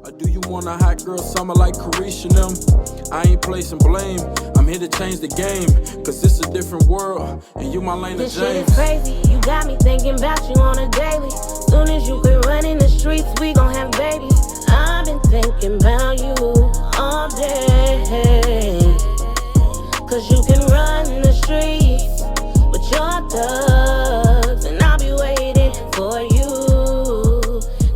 Or do you want a hot girl summer like Carisha and them? I ain't placing blame, I'm here to change the game. Cause it's a different world, and you my Lane of James. This shit is crazy, you got me thinking about you on a daily. Soon as you quit running the streets, we gon' have babies. I've been thinking about you all day. Cause you can run the streets with your thugs, and I'll be waiting for you.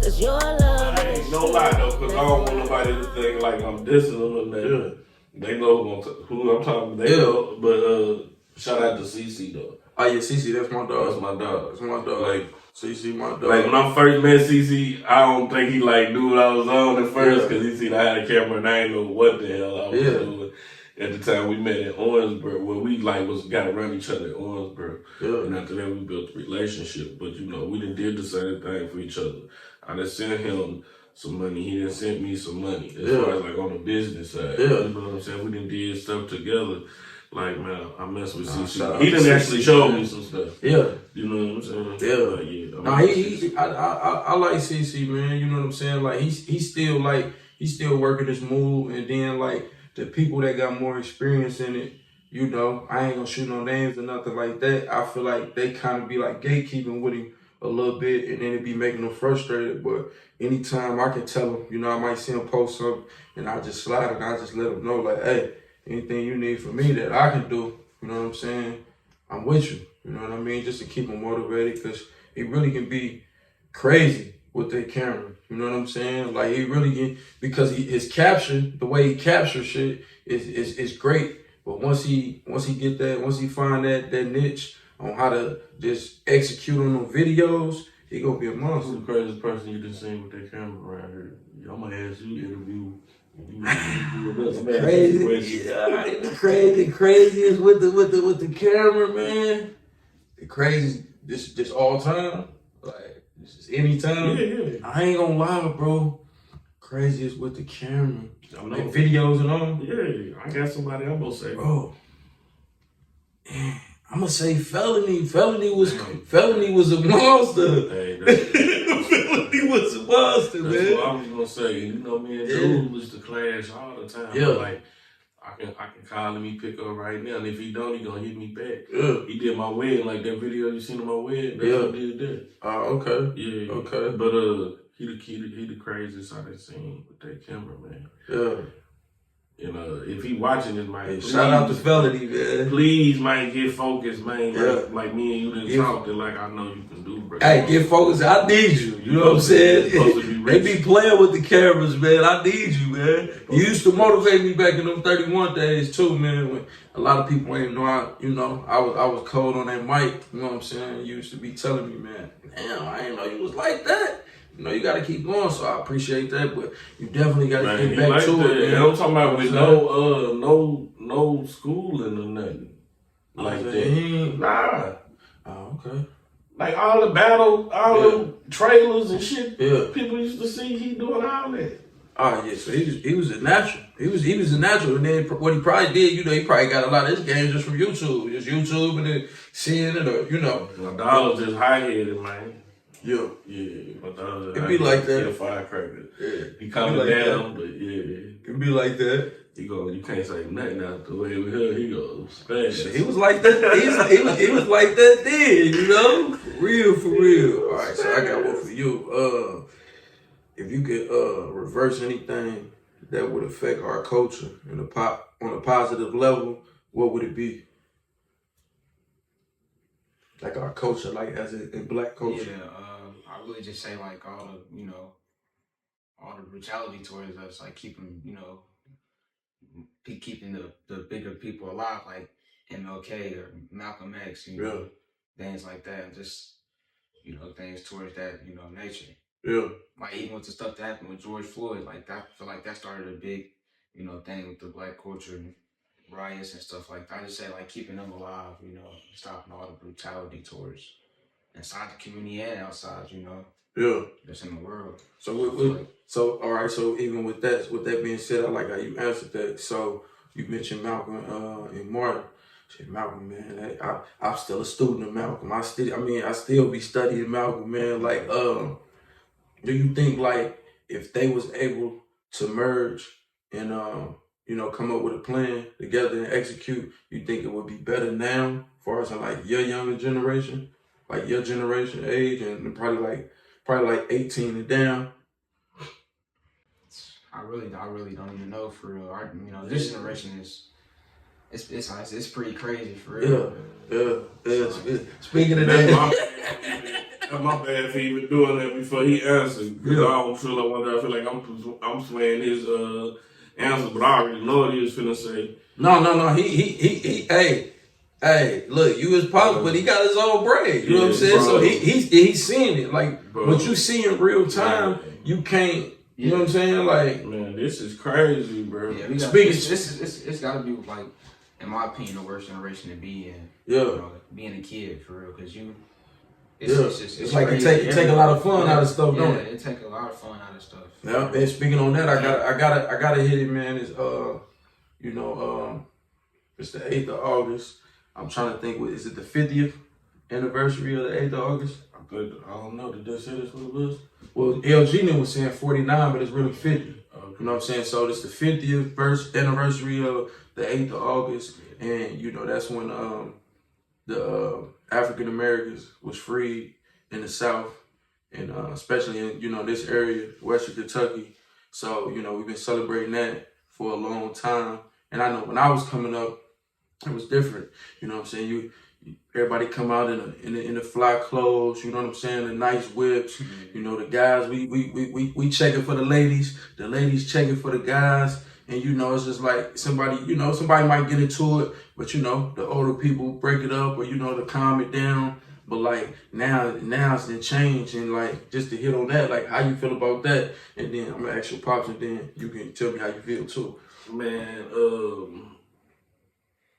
Cause your love I ain't no lie though, cause I don't want nobody to think like I'm dissing them or nothing. They know who I'm talking about. They know, but shout out to CC though. Oh yeah, CC, that's my dog. That's my dog. That's my dog. Like, CC, my dog. like when I first met CC, I don't think he like knew what I was on at first, cause he seen I had a camera and I didn't know what the hell I was doing. At the time we met in Orangeburg, where we like got to run each other in Orangeburg. And after that we built a relationship. But you know, we done did the same thing for each other. I done sent him some money, he done sent me some money. As far as like on the business side. You know what I'm saying? We done did stuff together. Like, man, I mess with CC. He done actually showed me some stuff. You know what I'm saying? Like, I like CC, man. You know what I'm saying? Like he's still working his move, and then like the people that got more experience in it, you know, I ain't gonna shoot no names or nothing like that. I feel like they kind of be like gatekeeping with him a little bit, and then it be making them frustrated. But anytime I can tell them, you know, I might see him post something, and I just slide and I just let them know, like, hey, anything you need from me that I can do, you know what I'm saying? I'm with you, you know what I mean? Just to keep them motivated, because he really can be crazy with that camera, you know what I'm saying? Like he really can, because his capture, the way he captures shit is great. But once he find that niche on how to just execute on those videos, he gonna be a monster. Who's the craziest person you done seen with that camera around here? I'm gonna ask you interview. The craziest with the camera, man. The craziest this all time, like just anytime. I ain't gonna lie, bro. Craziest with the camera, like videos and all. Yeah, I got somebody I'm gonna say, bro. I'm gonna say Felony. Felony was a monster. Hey, Felony was a monster, man. That's what I was gonna say. You know, me and dude was the clash all the time. Like I can call him, he pick up right now, and if he don't, he gonna hit me back. He did my wedding, like that video you seen of my wedding. That's what he did that. Oh, okay. Yeah. Okay. But he the craziest I done seen with that camera, man. You know, if he watching this, man, shout out to Felony, man. Please, man, get focused, man. Like me and you done talked it like I know you can do, bro. Hey, get focused. I need you. You know what I'm saying? They be playing with the cameras, man. I need you, man. You used to motivate me back in them 31 days too, man. When a lot of people ain't know I was cold on that mic. You know what I'm saying? You used to be telling me, man, damn, I ain't know you was like that. You know, you got to keep going, so I appreciate that, but you definitely got to get back to it, man. I'm talking about with no schooling or nothing like that. Nah. Oh, okay. Like all the battle, the trailers and shit, people used to see he doing all that. Oh, yeah, so he was a natural. He was a natural, and then what he probably did, you know, he probably got a lot of his games just from YouTube. Just YouTube and then seeing it, or, you know. My dog was just high-headed, man. Yeah. My dog it be like that. He a firecracker. Yeah. He coming like down, that. but It be like that. You can't say nothing out the way with her. He goes fast. He was like that. He was like that then, you know? For real. All right, so I got one for you. If you could reverse anything that would affect our culture on a positive level, what would it be? Like our culture, like as in black culture. Yeah, I really just say like all the brutality towards us, like keeping the bigger people alive, like MLK or Malcolm X, things like that, and just things towards that nature. Yeah. Like even with the stuff that happened with George Floyd, like that, I feel like that started a big thing with the black culture and riots and stuff like that. I just say like keeping them alive, stopping all the brutality towards inside the community and outside, just in the world. So all right, so even with that being said, I like how you answered that. So you mentioned Malcolm and Martin. Malcolm, man, I'm still a student of Malcolm. I still be studying Malcolm, man. Like, do you think like if they was able to merge and come up with a plan together and execute, you think it would be better now, as far as like your younger generation, like your generation age, and probably like 18 and down? I really don't even know for real. This generation is it's pretty crazy for real. Yeah. Speaking of that, that's my bad for even doing that before he answered. Because I feel like I'm swaying his answer, but I already know what he was finna say. No. He hey, look, you his pops, but he got his own bread. You know what I'm saying? Bro. So he's seeing it. Like, bro, what you see in real time, you can't. You know what I'm saying? Like, man, this is crazy, bro. Yeah, it's got to be like, in my opinion, the worst generation to be in. Yeah, being a kid for real, because it's like it take a lot of fun out of stuff, don't it? It take a lot of fun out of stuff. Yeah, and speaking on that, I gotta hit it, man. It's it's the 8th of August. I'm trying to think, is it the 50th anniversary of the 8th of August? I don't know. Did they say this what it was? Well, LG was saying 49, but it's really 50. Okay. You know what I'm saying? So it's the 50th anniversary of the 8th of August, and that's when the African Americans was freed in the South, and especially in this area, Western Kentucky. So we've been celebrating that for a long time, and I know when I was coming up, it was different. You know what I'm saying? Everybody come out in the fly clothes, you know what I'm saying? The nice whips, the guys, we checking for the ladies checking for the guys, and it's just like somebody might get into it, but the older people break it up or to calm it down. But like now it's been changed, and like just to hit on that, like how you feel about that, and then I'm gonna ask your pops, and then you can tell me how you feel too. Man,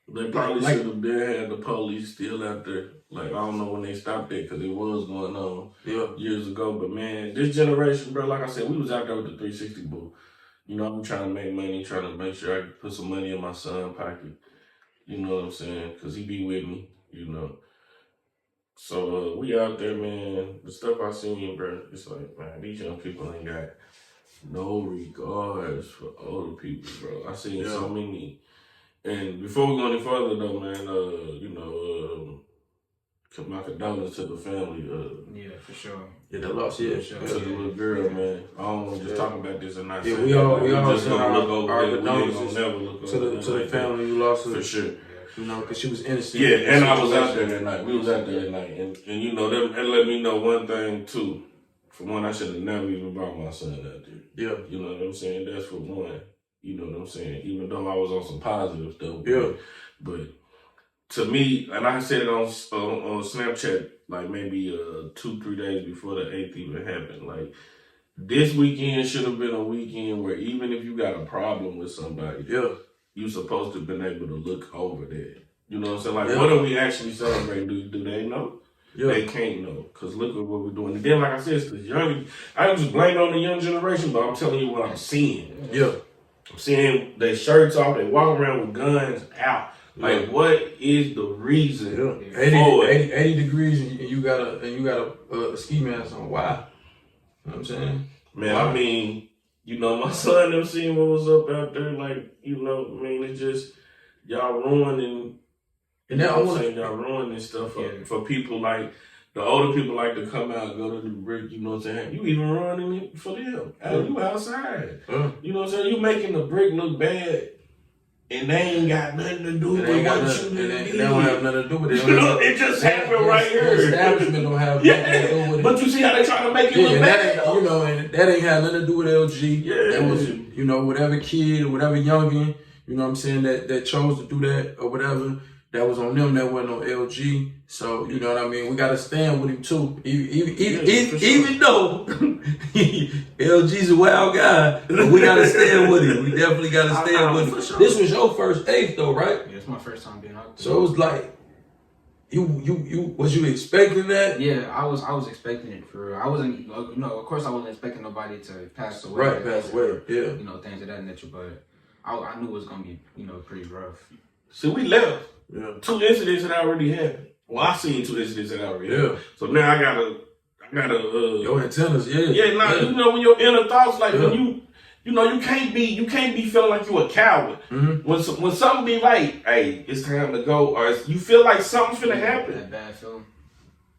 they probably should have had the police still out there. Like, I don't know when they stopped it, because it was going on years ago. But, man, this generation, bro, like I said, we was out there with the 360 boo. I'm trying to make money, trying to make sure I can put some money in my son's pocket. You know what I'm saying? Because he be with me, So, we out there, man. The stuff I seen, bro, it's like, man, these young people ain't got no regards for older people, bro. I seen so many. And before we go any further, though, man, my condolences to the family. Yeah, for sure. Yeah, the loss, yeah, to the little girl, man. I don't want to just talk about this and not say we all just gonna look over our condolences to the family who lost her. For sure. Because she was innocent. Yeah, and I was out there that night. We was out there that night. And them let me know one thing, too. For one, I should have never even brought my son out there. Yeah. You know what I'm saying? That's for one. You know what I'm saying? Even though I was on some positive stuff. Yeah. But to me, and I said it on Snapchat, like maybe 2-3 days before the 8th even happened. Like, this weekend should have been a weekend where even if you got a problem with somebody, you supposed to have been able to look over that. You know what I'm saying? Like, what are we actually celebrating? Do they know? Yeah. They can't know, because look at what we're doing. And then, like I said, it's young. I don't just blame it on the young generation, but I'm telling you what I'm seeing. Yeah. I'm seeing their shirts off, they walk around with guns out. Like, what is the reason for it? 80 degrees and you got a ski mask on. Why? You know what I'm saying? Man, I mean, my son them seeing what was up out there, like, it's just y'all ruining. And now y'all ruining stuff for people like the older people like to come out, go to the brick, you know what I'm saying? You even ruining it for them. You outside. You know what I'm saying? You making the brick look bad, and they ain't got nothing to do with what you need. They don't have nothing to do with it. It just happened right here. The establishment don't have nothing to do with it. But you see how they try to make it look bad, and that ain't had nothing to do with LG. Yeah. That was, whatever kid or whatever youngin', you know what I'm saying, that chose to do that or whatever. That was on them, that wasn't on LG. So, you know what I mean? We got to stand with him, too. Even though LG's a wild guy, but we got to stand with him. We definitely got to stand with him. Sure. This was your first 8th, though, right? Yeah, it's my first time being out there. So it was like, was you expecting that? Yeah, I was expecting it for real. I wasn't, of course I wasn't expecting nobody to pass away. Right, pass away, yeah. Things of that nature, but I knew it was going to be, pretty rough. So we left. Yeah. 2 incidents that already happened. Well, I seen 2 incidents that already happened. So now I gotta your antennas, you know, when your inner thoughts, like when you can't be feeling like you a coward. Mm-hmm. When something be like, hey, it's time to go, or you feel like something's finna happen. That bad feeling.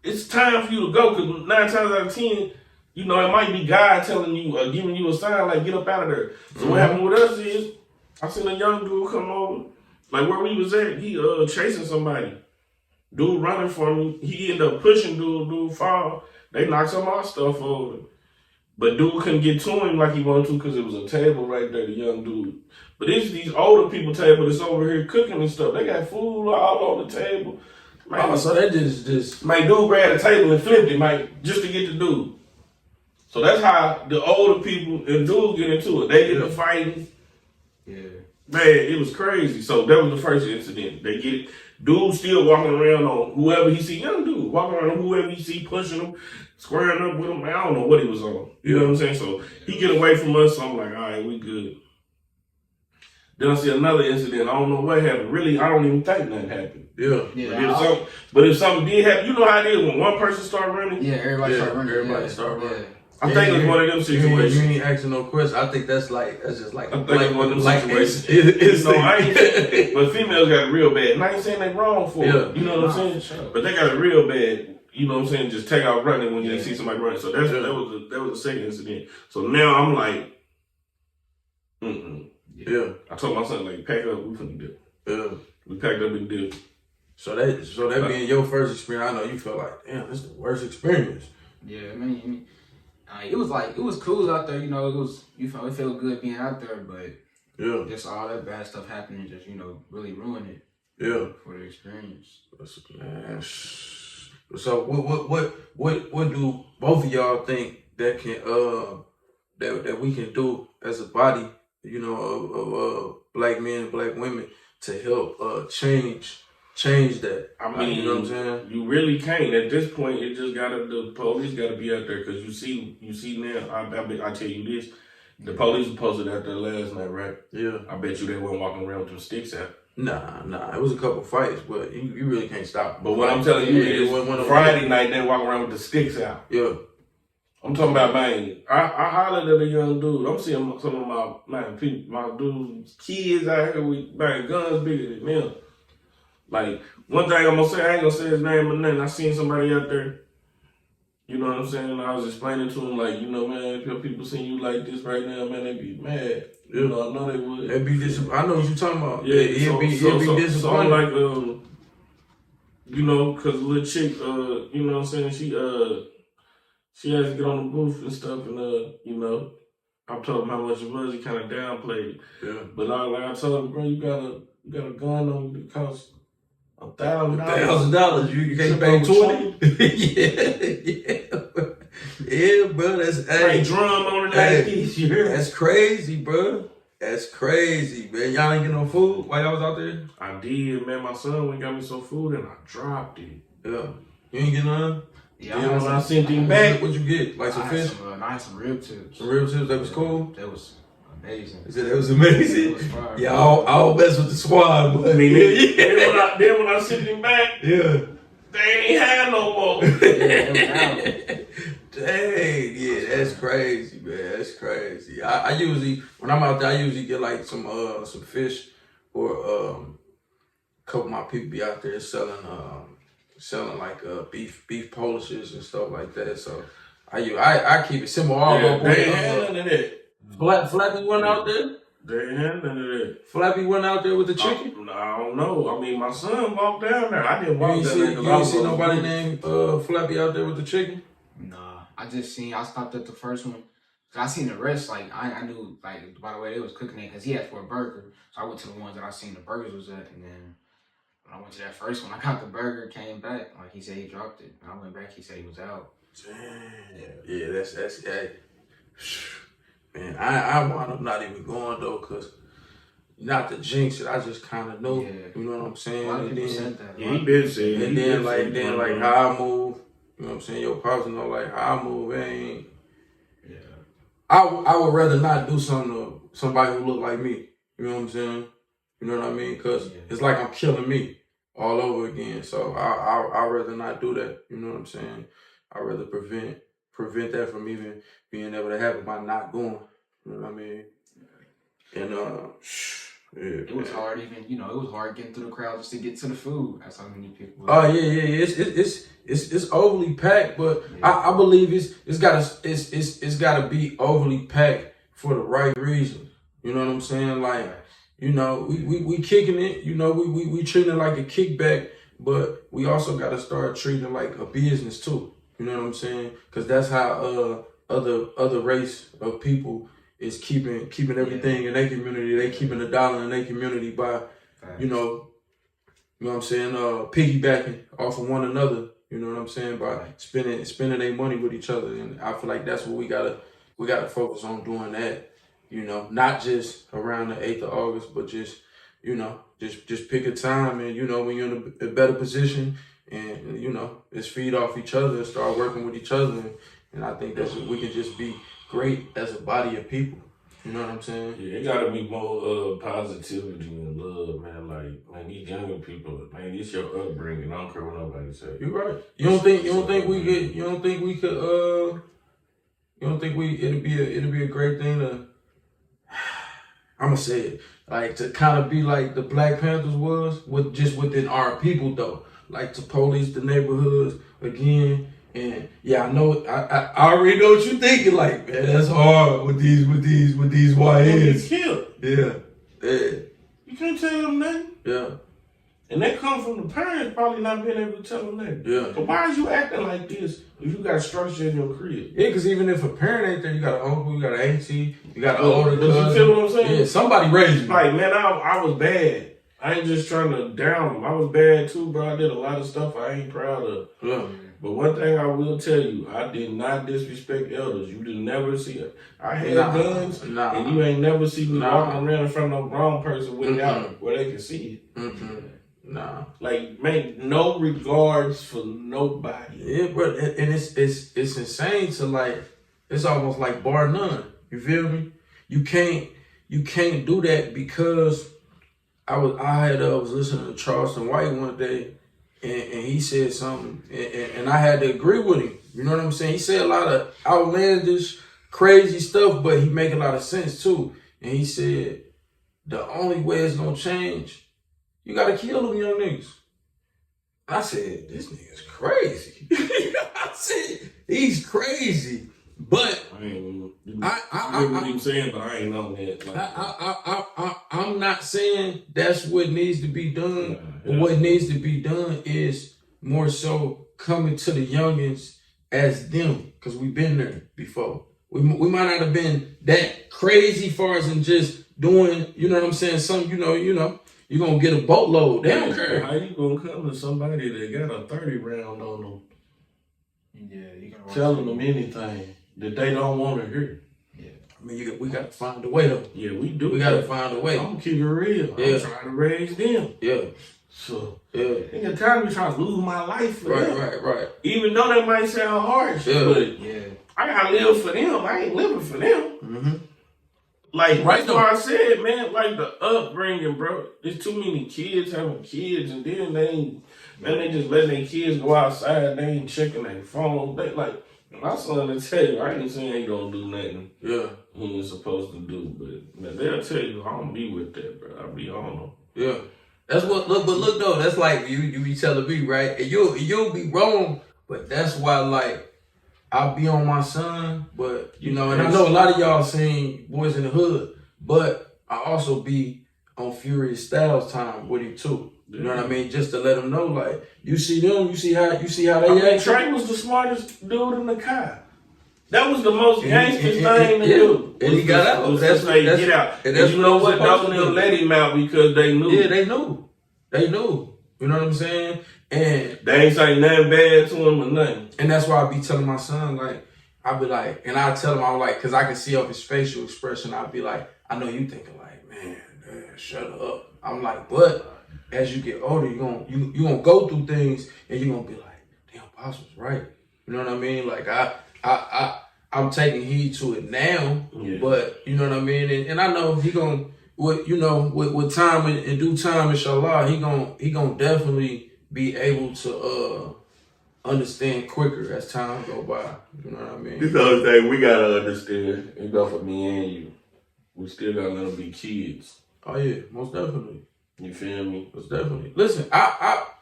It's time for you to go, because 9 times out of 10, you know, it might be God telling you or giving you a sign like, get up out of there. So what happened with us is, I seen a young dude come over, like where we was at, he chasing somebody. Dude running for me, he ended up pushing dude fall. They knocked some of our stuff over. But dude couldn't get to him like he wanted to because it was a table right there, the young dude. But it's these older people table that's over here cooking and stuff. They got food all on the table. Man, oh, so that just man, dude grabbed the table and flipped it, man, just to get the dude. So that's how the older people and dudes get into it. They get to fighting. Yeah. Man, it was crazy. So that was the first incident. They get it. Dude still walking around on whoever he see, young dude walking around on whoever he see, pushing him, squaring up with him. Man, I don't know what he was on. You know what I'm saying? So he get away from us. So I'm like, all right, we good. Then I see another incident. I don't know what happened. Really, I don't even think nothing happened. Yeah. But if something did happen, you know how it is when one person start running. Yeah, everybody start running. Everybody start running. Yeah. I think it's one of them situations. You ain't asking no questions. I think that's just like I think it's one of them situations. It's no, I ain't saying, but females got it real bad. And I ain't saying they wrong for it. You know what I'm saying? Sure. But they got it real bad. You know what I'm saying? Just take out running when they see somebody running. So that was the second incident. So now I'm like, Yeah. I told my son, like, pack up, we finna dip. Yeah. We packed up and dip. So that being your first experience, I know you felt like, damn, this is the worst experience. Yeah, I mean, it was cool out there, you know, it felt good being out there, but just all that bad stuff happening just, you know, really ruined it. Yeah. For the experience. Man. So what do both of y'all think that can that we can do as a body, you know, of black men and black women to help change that? I mean, you know what I'm saying? You really can't. At this point, the police gotta be out there, because you see now, I tell you this, the police were posted out there last night, right? Yeah. I bet you they weren't walking around with them sticks out. Nah. It was a couple fights, but you really can't stop them. But what I'm telling you is, Friday night they walking around with the sticks out. Yeah. I'm talking about, man, I hollered at a young dude. I'm seeing some of my dudes, kids out here with guns bigger than them. Like, one thing I'm gonna say, I ain't gonna say his name or nothing. I seen somebody out there, you know what I'm saying? And I was explaining to him, like, you know, man, if your people see you like this right now, man, they be mad. You know, I know they would. They'd be disappointed. I know what you're talking about. Yeah, it'd be disappointed. So I'm like, you know, cause a little chick, you know what I'm saying? She has to get on the booth and stuff, and you know, I told him how much it was. He kind of downplayed it. Yeah. But I told him, bro, you got a gun on you that costs $1,000. $1,000. You can't pay 20. Yeah, bro. That's hey, drum on the last piece. You hear? That's crazy, bro. That's crazy, man. Y'all ain't get no food while y'all was out there? I did, man. My son went and got me some food and I dropped it. Yeah. You ain't get none? Yeah, when I sent him back. What'd you get? Like some fish? I had some rib tips. Some rib tips? That was cool? That was amazing. He said that was amazing? It was fire. Yeah, I'll mess with the squad, but I mean, then when I sent him back, yeah, they ain't had no more. Dang, yeah, that's crazy, man. That's crazy. I usually, when I'm out there, I usually get like some fish, or a couple of my people be out there selling like beef polishes and stuff like that. So I keep it simple. They ain't had none of that. Flappy went out there. They ain't had none of that. Flappy went out there with the chicken. I don't know. I mean, my son walked down there. I didn't walk down there. You ain't see nobody named Flappy out there with the chicken? Nah, I stopped at the first one. I seen the rest, like, I knew, like, by the way, they was cooking it, because he asked for a burger. So I went to the ones that I seen the burgers was at, and then when I went to that first one, I got the burger, came back. Like, he said he dropped it. And I went back, he said he was out. Damn. Yeah, that's man, I wound up not even going, though, because not to jinx it, I just kind of know. Yeah. You know what I'm saying? A lot of people said that. Yeah, he been saying. And then like how I move, you know what I'm saying? Your pops know like how I move, ain't. Yeah. I would rather not do something to somebody who look like me. You know what I'm saying? You know what I mean? Because it's like I'm killing me all over again. So I'd rather not do that. You know what I'm saying? I'd rather prevent that from even being able to happen by not going. You know what I mean? And yeah, it was hard even, it was hard getting through the crowd just to get to the food. That's how many people. Oh yeah. It's overly packed, but I believe it's gotta be overly packed for the right reason. You know what I'm saying? Like, we kicking it. We treating it like a kickback, but we also gotta start treating it like a business too. You know what I'm saying? Because that's how other race of people is keeping everything in their community. They keeping the dollar in their community by, you know what I'm saying, piggybacking off of one another. You know what I'm saying, by spending their money with each other. And I feel like that's what we gotta focus on doing that. Not just around the 8th of August, but just just pick a time and when you're in a better position and just feed off each other and start working with each other. And I think that's we can just be great as a body of people. You know what I'm saying? Yeah, it gotta be more positivity and love, man. Like, man, these younger people, man, it's your upbringing. I don't care what nobody say. You're right. You don't think it'd be a great thing to, I'm gonna say it, like to kind of be like the Black Panthers was just within our people though, like to police the neighborhoods again. And yeah, I know. I already know what you're thinking. Like, man, that's hard with these YNs. Killed. Yeah. You can't tell them nothing. Yeah. And that comes from the parents probably not being able to tell them that. Yeah. So why is you acting like this if you got structure in your crib? Yeah, because even if a parent ain't there, you got an uncle, you got an auntie, you got an older cousin. You feel what I'm saying? Yeah, somebody raised me. Like, man, I was bad. I ain't just trying to down them. I was bad too, bro. I did a lot of stuff I ain't proud of. Yeah. But one thing I will tell you, I did not disrespect elders. You did never see it. I had guns, and you ain't never see me walking around in front of a grown person without it, where they can see it. Nah. Like, make no regards for nobody. Yeah, but and it's insane to like, it's almost like bar none. You feel me? You can't do that because I was listening to Charleston White one day. And he said something, and I had to agree with him. You know what I'm saying? He said a lot of outlandish, crazy stuff, but he make a lot of sense too. And he said, the only way it's gonna change, you gotta kill them young niggas. I said, this nigga's crazy. I said, he's crazy. But I get what you're saying, but I ain't on that. Like, I'm not saying that's what needs to be done. But what needs to be done is more so coming to the youngins as them, because we've been there before. We might not have been that crazy far as in just doing, you know what I'm saying? Some, you're gonna get a boatload. They don't care. How you gonna come to somebody that got a 30 round on them? Yeah, you gonna telling them anything that they don't want to hear. Yeah, I mean, we got to find a way though. Yeah, we do. We got to find a way. I'm gonna keep it real. Yeah. I'm trying to raise them. Yeah. So yeah, ain't got time to be trying to lose my life for them. Right. Even though that might sound harsh, but I gotta live for them. I ain't living for them. Mm-hmm. Like, that's why I said, man, like the upbringing, bro. There's too many kids having kids, and then they just letting their kids go outside. They ain't checking their phone. They like. My son will tell you, I ain't saying he don't do nothing he ain't supposed to do, but man, they'll tell you, I don't be with that, bro. I be on them. Yeah. That's what, look though, that's like you be telling me, right? And you'll be wrong, but that's why, like, I'll be on my son, but, and I know a lot of y'all seen Boys in the Hood, but I also be on Furious Styles time with him too. You know what I mean? Just to let them know, like, you see them, you see how they act. Trey was the smartest dude in the car. That was the most gangster thing to do. And he got out. That's get out. And you know what? Don't let him out because they knew. Yeah, they knew. You know what I'm saying? And they ain't saying nothing bad to him or nothing. And that's why I be telling my son, like, I be like, and I tell him, I'm like, because I can see off his facial expression, I be like, I know you thinking like, man, shut up. I'm like, but as you get older, you gonna go through things and you're gonna be like, damn, Pops was right. You know what I mean? Like I'm taking heed to it now, but you know what I mean? And I know he gonna with time and due time, inshallah, he gonna definitely be able to understand quicker as time go by. You know what I mean? This the other thing we gotta understand, and go for me and you. We still gotta let them be kids. Oh yeah, most definitely. You feel me? Most definitely. Listen,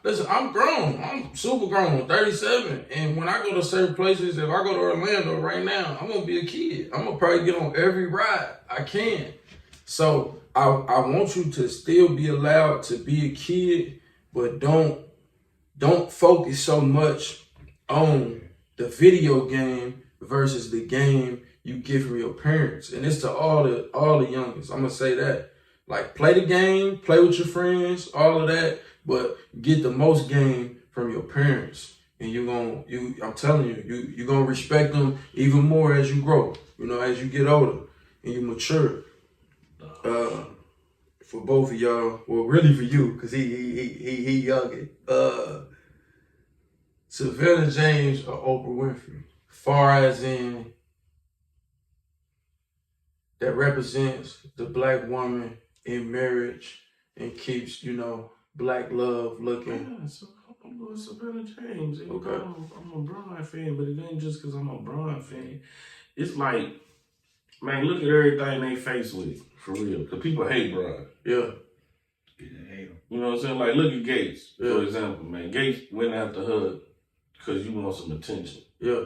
listen, I'm grown. I'm super grown, 37. And when I go to certain places, if I go to Orlando right now, I'm gonna be a kid. I'm gonna probably get on every ride I can. So I want you to still be allowed to be a kid, but don't focus so much on the video game versus the game you get from your parents. And it's to all the youngest. I'm gonna say that. Like, play the game, play with your friends, all of that, but get the most game from your parents. And I'm telling you, you're gonna respect them even more as you grow, as you get older and you mature. For both of y'all, well, really for you, cause he youngin'. Savannah James or Oprah Winfrey, far as in that represents the black woman in marriage and keeps, black love looking. Yeah, so I'm going Savannah James. Okay. I'm a Bron fan, but it ain't just because I'm a Bron fan. It's like, man, look at everything they face with, for real. Because people hate Bron. Yeah. They hate him. You know what I'm saying? Like, look at Gates, for example, man. Gates went after her because you want some attention. Yeah.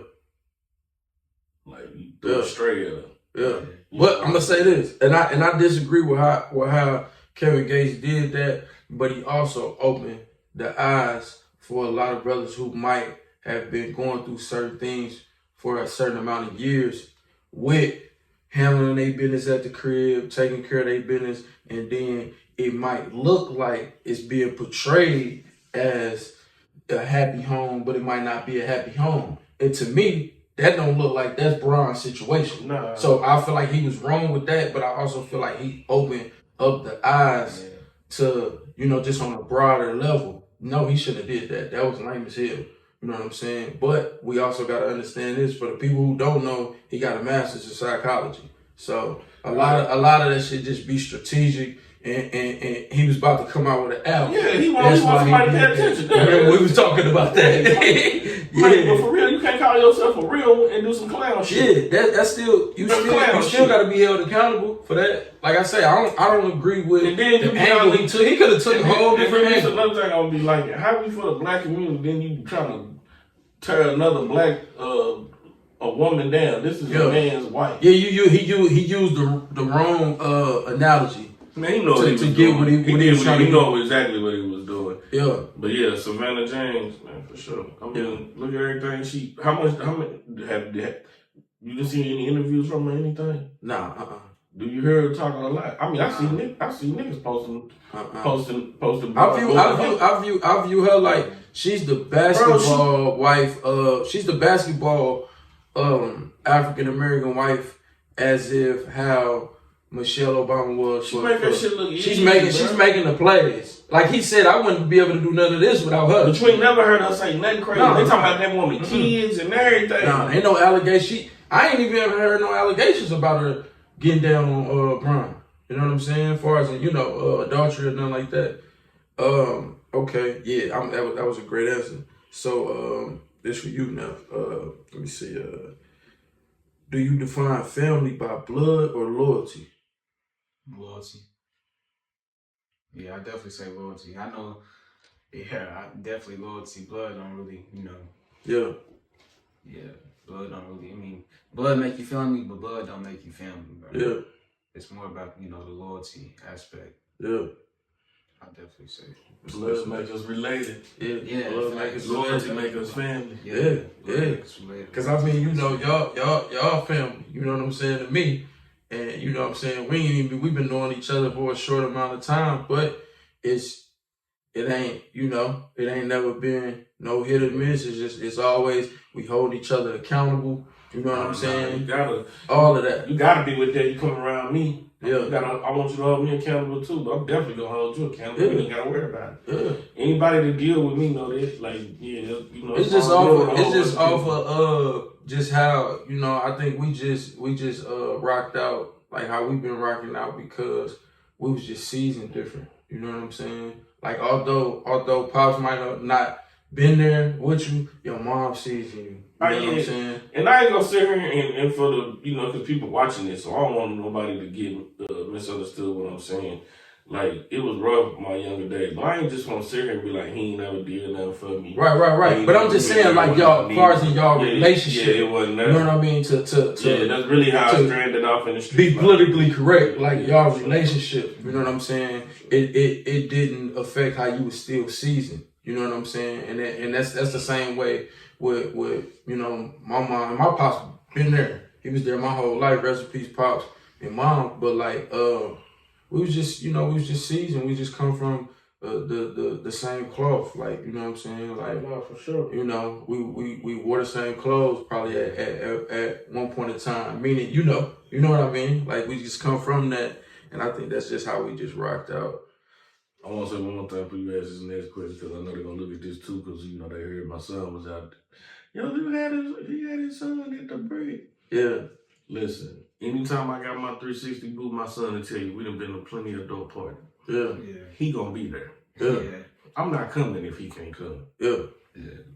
Like, you threw straight at her. Yeah. But I'm gonna say this, and I disagree with how Kevin Gates did that, but he also opened the eyes for a lot of brothers who might have been going through certain things for a certain amount of years with handling their business at the crib, taking care of their business, and then it might look like it's being portrayed as a happy home, but it might not be a happy home. And to me, that don't look like that's Bron's situation. Nah. So I feel like he was wrong with that, but I also feel like he opened up the eyes to, just on a broader level. No, he shouldn't have did that. That was lame as hell. You know what I'm saying? But we also got to understand this, for the people who don't know, he got a master's in psychology. So a lot of that shit just be strategic. And he was about to come out with an album. Yeah, he wants somebody to pay attention. Remember, we was talking about that. But for real, you can't call yourself a real and do some clown shit. Yeah, that's still you still got to be held accountable for that. Like I say, I don't agree with and then the angle he took. He could have took a whole different angle. Another thing I would be like, how we for the black community? Then you trying to tear another black a woman down. This is a man's wife. Yeah, he used the wrong analogy. Man, he know to get what he was trying to do. He know exactly what he was doing. Yeah. But yeah, Savannah James, man, for sure. I mean, look at everything how many have you didn't see any interviews from her or anything? Nah, Do you hear her talking a lot? I mean, I see niggas posting. I view her like she's the basketball wife. She's the basketball African American wife, as if how Michelle Obama was. She make that shit look easy. She's making the plays. Like he said, I wouldn't be able to do none of this without her. But you ain't never heard her say nothing crazy. They talking about that woman, kids and everything. Nah, ain't no allegation. I ain't even ever heard no allegations about her getting down on Bron. You know what I'm saying? As far as adultery or nothing like that. Okay, yeah, that was a great answer. So this for you now. Let me see. Do you define family by blood or loyalty? Loyalty. Yeah, I definitely say loyalty. I know, definitely loyalty. Blood don't really, Yeah. Yeah, blood don't really, blood make you family, but blood don't make you family, bro. Yeah. It's more about, the loyalty aspect. Yeah. I definitely say. Blood make us related. Yeah. Blood make us loyalty, make us family. Yeah. Because y'all family. You know what I'm saying, to me. And you know what I'm saying, we've been knowing each other for a short amount of time, but it ain't never been no hit or miss. It's always we hold each other accountable. You know what I'm saying? All of that. You gotta be with that. You come around me. Yeah. I want you to hold me accountable too, but I'm definitely gonna hold you accountable. Yeah. You ain't gotta worry about it. Yeah. Anybody that deal with me know this. Like, It's just off of just how, I think we just rocked out like how we've been rocking out because we was just seasoned different. You know what I'm saying? Like although Pops might have not been there with you, your mom sees you. You know what I'm saying? And I ain't gonna sit here and for the, because people watching this, so I don't want nobody to get misunderstood what I'm saying. Like, it was rough my younger days, but I ain't just gonna sit here and be like, he ain't never did nothing for me. Right. But I'm just saying, like, y'all, parts in y'all relationship. Yeah, it wasn't that. You know what I mean? To that's really how I stranded off in the street. Be politically correct, like y'all's relationship. You know what I'm saying? It didn't affect how you was still seasoned. You know what I'm saying? And that's the same way with my mom and my pops been there. He was there my whole life. Rest in peace, pops and mom. But like we was just seasoned. We just come from the same cloth. Like, you know what I'm saying? Like, no, for sure. We wore the same clothes probably at one point in time. Meaning, you know what I mean? Like, we just come from that, and I think that's just how we just rocked out. I want to say one more time before you ask this next question, because I know they're gonna look at this too, because they heard my son was out there. He had his son at the break. Yeah. Listen, anytime I got my 360 boot, my son will tell you we done been to plenty of adult parties. Yeah. He gonna be there. Yeah. I'm not coming if he can't come. Yeah.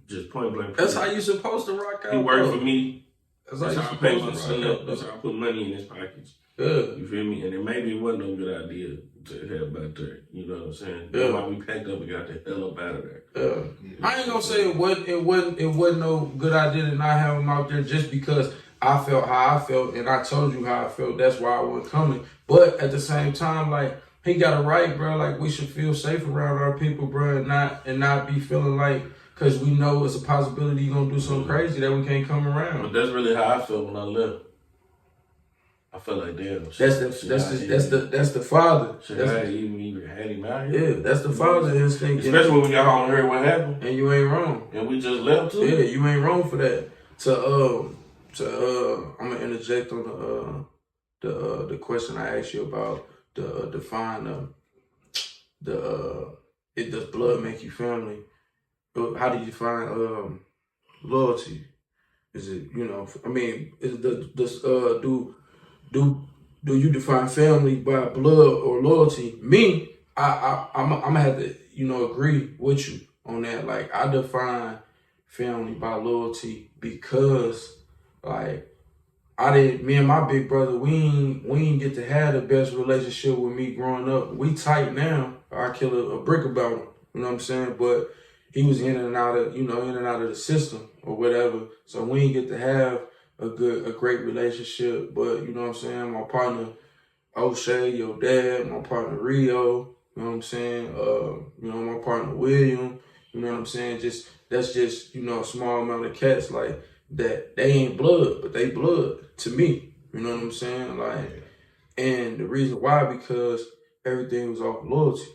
Just point blank. That's how you supposed to rock out. He worked for me. That's how I pay my son. That's how I put money in his pockets. Yeah. You feel me? And maybe it wasn't no good idea to have back there. You know what I'm saying? Yeah. That's why we packed up and got the hell up out of there. Yeah. I ain't gonna say it wasn't no good idea to not have him out there just because I felt how I felt and I told you how I felt. That's why I wasn't coming. But at the same time, like, he got a right, bro. Like, we should feel safe around our people, bro, and not be feeling like, because we know it's a possibility you're gonna do something crazy that we can't come around. But that's really how I felt when I left. I felt like, damn. That's the father. Should I even had him out here? Yeah, that's the father instinct. Especially when we got home and heard what happened. And you ain't wrong. And we just left too. Yeah, you ain't wrong for that. I'm gonna interject on the question I asked you about does blood make you family? How do you define loyalty? Is it, do you define family by blood or loyalty? Me, I'm gonna have to agree with you on that. Like, I define family by loyalty because, like, me and my big brother, we ain't get to have the best relationship with me growing up. We tight now. I kill a brick about him. You know what I'm saying? But he was in and out of the system or whatever. So we ain't get to have a great relationship. But you know what I'm saying? My partner O'Shea, your dad, my partner Rio, you know what I'm saying? My partner William, you know what I'm saying? That's just a small amount of cats like that. They ain't blood, but they blood to me. You know what I'm saying? Like, and the reason why, because everything was off loyalty.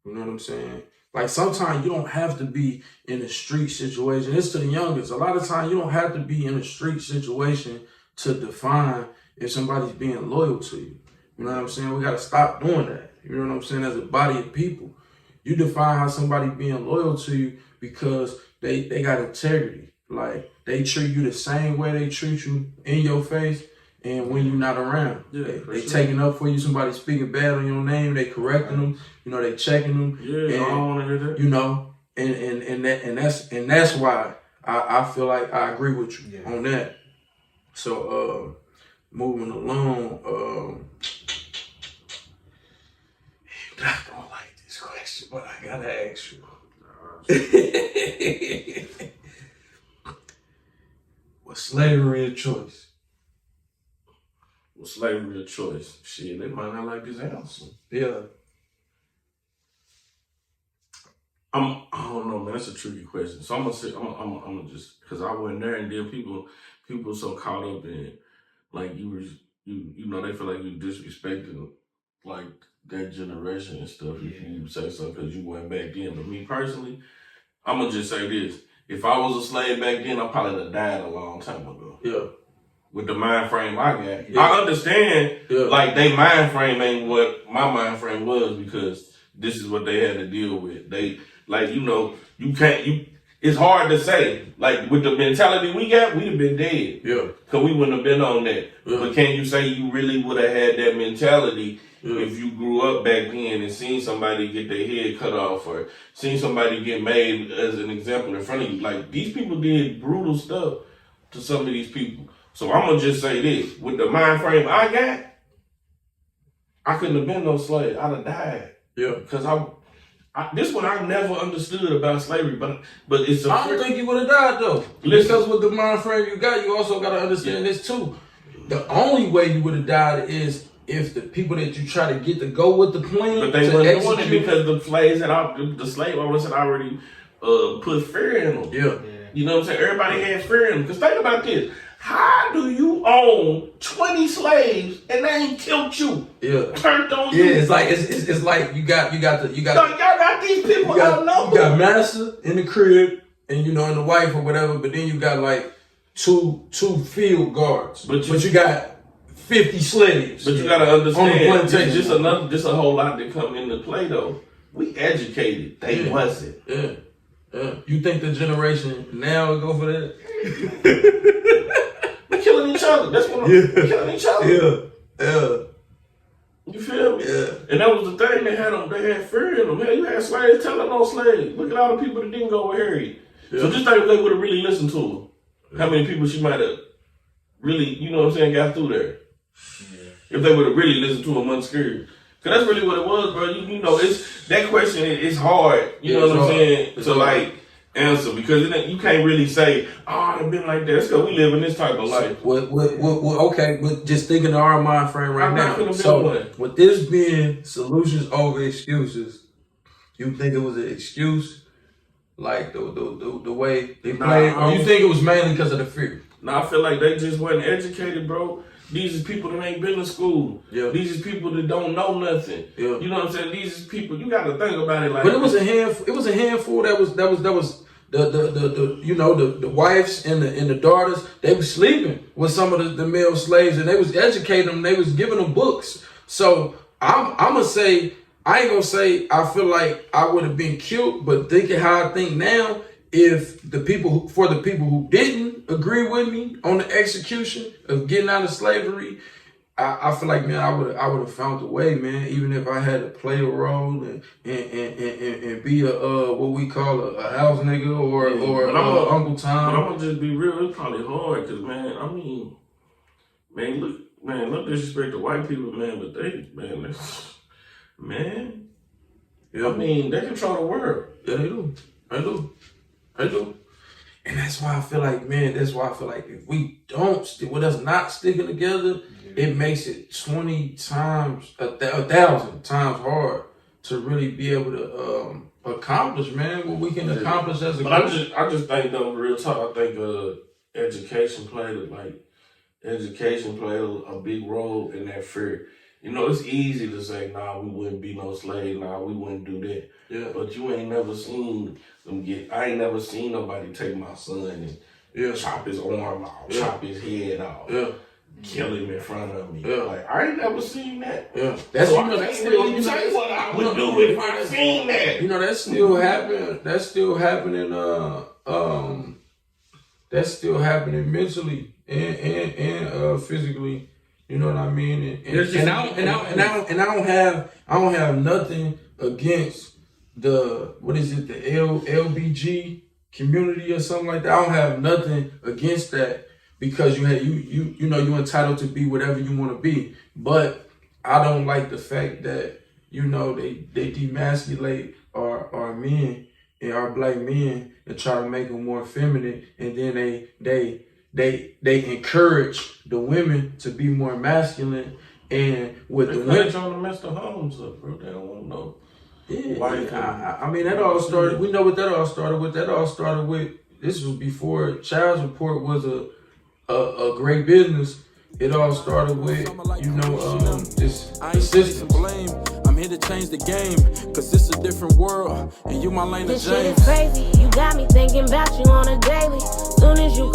You know what I'm saying? Like, sometimes you don't have to be in a street situation. It's to the youngest. A lot of times you don't have to be in a street situation to define if somebody's being loyal to you. You know what I'm saying? We got to stop doing that. You know what I'm saying? As a body of people, you define how somebody being loyal to you because they got integrity. Like, they treat you the same way they treat you in your face and when you're not around. Yeah, they taking up for you. Somebody speaking bad on your name, they correcting them. They checking them. Yeah, and, I don't want to hear that. And that's why I feel like I agree with you on that. So moving along, you're not gonna like this question, but I gotta ask you. Was slavery a choice? Was slavery a choice? Shit, they might not like this answer. Yeah. I don't know, man. That's a tricky question. So I'm gonna just, because I wasn't there, and then people so caught up in, like, they feel like you disrespecting, like, that generation and stuff if you say something because you went back then. But me personally, I'm gonna just say this: if I was a slave back then, I probably would have died a long time ago. Yeah. With the mind frame I got, I understand. Yeah. Like, they mind frame ain't what my mind frame was, because this is what they had to deal with. They, like, you can't. It's hard to say. Like, with the mentality we got, we'd have been dead. Yeah. Because we wouldn't have been on that. Yeah. But can you say you really would have had that mentality if you grew up back then and seen somebody get their head cut off or seen somebody get made as an example in front of you. Like, these people did brutal stuff to some of these people. So I'm going to just say this. With the mind frame I got, I couldn't have been no slave. I'd have died. Yeah. Because this one I never understood about slavery, but it's I don't think you would have died, though. Because with the mind frame you got, you also got to understand this, too. The only way you would have died is if the people that you try to get to go with the plan, but they weren't doing it because the slave owners had already put fear in them. Yeah. You know what I'm saying? Everybody had fear in them. Because think about this. How do you own 20 slaves and they ain't killed you? Yeah. Turned on you? Yeah, it's like you got So y'all got these people out know. You got master in the crib and and the wife or whatever, but then you got like two field guards. But you got 50 slaves. But you gotta understand, on the plantation. Just a whole lot that come into play though. We educated. They wasn't. Yeah. Yeah. You think the generation now will go for that? We're killing each other. That's what we're killing each other. Yeah. You feel me? Yeah. And that was the thing they had them. They had fear in them. Hell, you had slaves telling no slaves. Look at all the people that didn't go with Harriet. Yeah. So just think if they would have really listened to her. How many people she might have really, got through there. Yeah. If they would have really listened to her unscared. Because that's really what it was, bro. It's that question is hard. You know what I'm saying? To like answer because you can't really say, "Oh, I've been like that." It's because we live in this type of life. Okay, but just thinking of our mind frame right now. So, with this being solutions over excuses, you think it was an excuse, like the way they played, or you think it was mainly because of the fear? No, I feel like they just wasn't educated, bro. These is people that ain't been to school. Yeah. These is people that don't know nothing. Yeah. You know what I'm saying? These is people. You got to think about it like. But it was a handful. It was a handful that was the wives and the daughters. They was sleeping with some of the male slaves, and they was educating them. They was giving them books. So I'm gonna say, I ain't gonna say I feel like I would have been killed, but thinking how I think now. If the people who didn't agree with me on the execution of getting out of slavery, I feel like, man, I would have found a way, man. Even if I had to play a role and be a what we call a house nigga or Uncle Tom. But I'm gonna just be real. It's probably hard because look disrespect to white people, man. But they they control the world. Yeah, they do. And that's why I feel like, if we don't, with us not sticking together, it makes it 20 times, 1,000 times hard to really be able to accomplish, man, what we can accomplish as a group. But I just think, though, real talk, I think education played a big role in that fear. It's easy to say, nah, we wouldn't be no slave, nah, we wouldn't do that. Yeah. But you ain't never seen them I ain't never seen nobody take my son and chop his arm off, chop his head off, kill him in front of me. Yeah. Like, I ain't never seen that. Yeah. That's still what I would do if I seen that. That's still happening. That's still happening. That's still happening mentally and physically. You know what I mean? And I don't have nothing against the LBG community or something like that. I don't have nothing against that because you're entitled to be whatever you want to be. But I don't like the fact that they demasculate our men and our black men and try to make them more feminine, and then they encourage the women to be more masculine, and with the women trying to mess the homes up, bro. They don't want no. Yeah, that all started. We know what that all started with. That all started with. This was before child support was a great business. It all started with this system. I'm here to change the game, cause it's a different world, and you my lane of James. This shit is crazy. You got me thinking about you on a daily. Soon as you